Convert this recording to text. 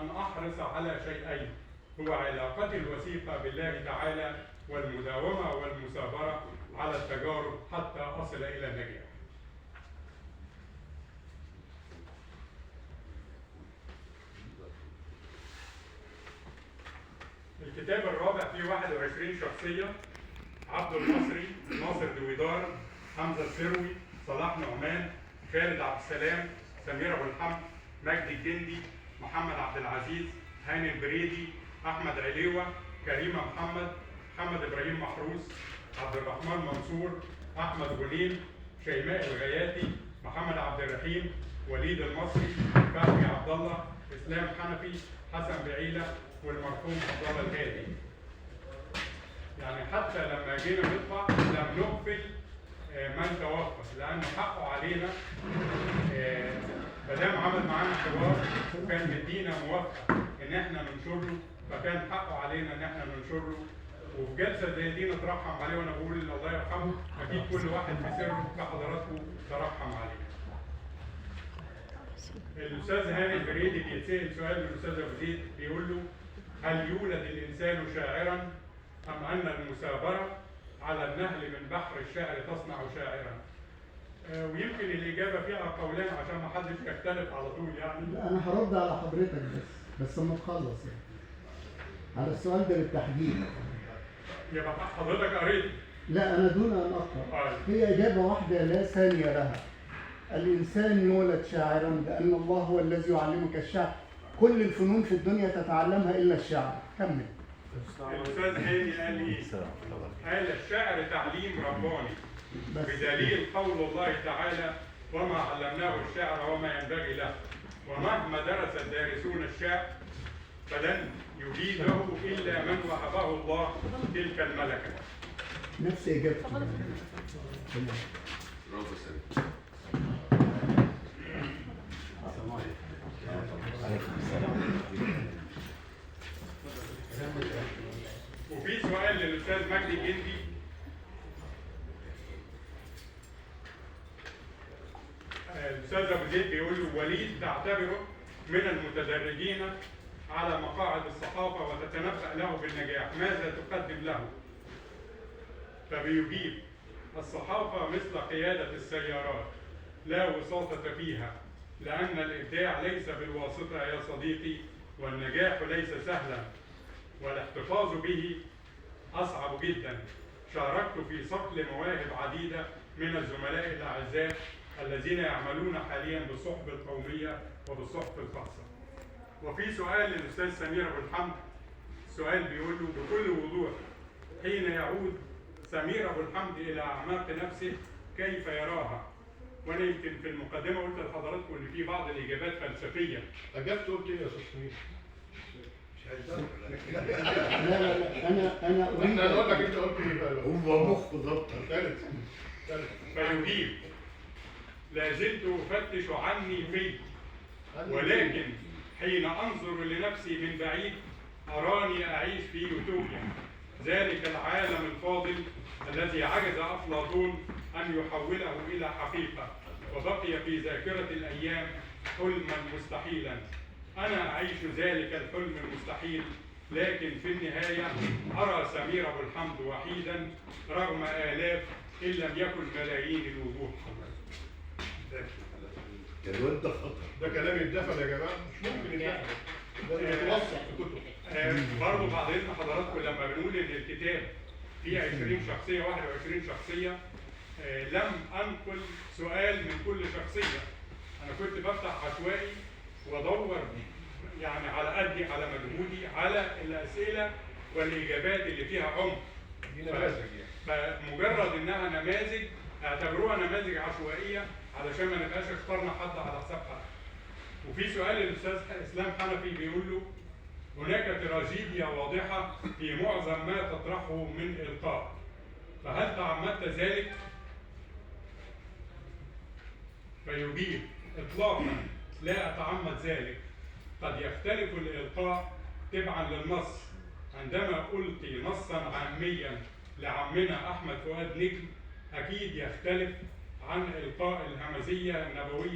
أن أحرص على شيئين، هو علاقتي الوثيقة بالله تعالى والمداومة والمثابرة على التجارب حتى أصل إلى النجاح. الكتاب الرابع فيه 21 شخصية: عبد المصري، ناصر دويدار، حمزة السروي، صلاح نعمان، خالد عبد السلام، سمير أبو الحمد، مجدي الجندي، محمد عبد العزيز، هاني البريدي، أحمد عليوة، كريمة محمد، محمد إبراهيم محروس، عبد الرحمن منصور، أحمد غنيم، شيماء الغياتي، محمد عبد الرحيم، وليد المصري، فهمي عبد الله، إسلام حنفي، حسن بعيلة، والمرحوم عبد الله الهادي. يعني حتى لما جينا نطبع لم نغفل من توفى، لأنه حقه علينا مادام عمل معانا حوار وكان مدينا موافقة إن احنا ننشره، فكان حقه علينا إن احنا ننشره. وفي جلسة زي دي نترحم عليه، وأنا بقول الله يرحمه، أكيد كل واحد في سره كحضراتكم ترحم عليه. الأستاذ هاني البريدي بيتسأل سؤال من الأستاذ أبو زيد، بيقول له: هل يولد الإنسان شاعرا أم أن المثابرة على النهل من بحر الشعر تصنع شاعرا؟ ويمكن الإجابة فيها قولان عشان ما حدش يختلف على طول يعني. لا أنا هرد على حضرتك بس لما تخلص يعني على السؤال ده بالتحديد. يبقى حضرتك قريت؟ لا أنا دون أن أقرأ. هي إجابة واحدة لا ثانية لها. الإنسان يولد شاعرا لأن الله هو الذي يعلمك الشعر. كل الفنون في الدنيا تتعلمها إلا الشعر. كمل. الأستاذ هاني قال إيه؟ قال: الشعر تعليم رباني، بدليل قول الله تعالى: وما علمناه الشعر وما ينبغي له، ومهما درس الدارسون الشعر فلن يجيده إلا من وهبه الله تلك الملكة. نفس إجابتي. وفي سؤال للأستاذ مجدي الجندي. الأستاذ أبو زيد بيقول له: وليد تعتبره من المتدرجين على مقاعد الصحافة وتتنبأ له بالنجاح، ماذا تقدم له؟ فبيجيب: الصحافة مثل قيادة السيارات لا وساطة فيها، لأن الإبداع ليس بالواسطة يا صديقي، والنجاح ليس سهلا، والاحتفاظ به أصعب جدا. شاركت في صقل مواهب عديدة من الزملاء الأعزاء الذين يعملون حاليا بالصحف القومية وبالصحف الخاصة. وفي سؤال للأستاذ سمير أبو الحمد، السؤال بيقول له بكل وضوح: حين يعود سمير أبو الحمد إلى أعماق نفسه كيف يراها؟ وأنا يمكن في المقدمة قلت لحضراتكم إن في بعض الإجابات فلسفية. أجبت قلت إيه يا أستاذ سمير؟ لا أنا أريد أنا أقول لك أنت قلت إيه بقى؟ هو مخ ضبط. ثالث. فيجيب: لا زلت أفتش عني في، ولكن حين أنظر لنفسي من بعيد أراني أعيش في يوتوبيا، ذلك العالم الفاضل الذي عجز أفلاطون أن يحوله إلى حقيقة، وبقي في ذاكرة الأيام حلما مستحيلا. أنا أعيش ذلك الحلم المستحيل، لكن في النهاية أرى سمير أبو الحمد وحيدا رغم آلاف إن لم يكن ملايين الوجوه. الواد ده خطر. ده كلام يتدفن يا جماعة، مش ممكن يتدفن. ده يتوثق في كتب. برضه بعد إذن حضراتكم لما بنقول إن الكتاب فيه 20 شخصية 21 شخصية، لم أنقل سؤال من كل شخصية. أنا كنت بفتح عشوائي وأدور يعني على قدي على مجهودي على الأسئلة والإجابات اللي فيها عمق. فمجرد إنها نماذج اعتبروها نماذج عشوائية علشان ما نبقاش اخترنا حد على حساب حد. وفي سؤال للأستاذ إسلام حنفي بيقول له: هناك تراجيديا واضحة في معظم ما تطرحه من إلقاء، فهل تعمدت ذلك؟ فيجيب: إطلاقا لا أتعمد ذلك، قد يختلف الإلقاء تبعا للنص. عندما ألقي نصا عاميا لعمنا أحمد فؤاد نجم أكيد يختلف عن إلقاء الهمزية النبوية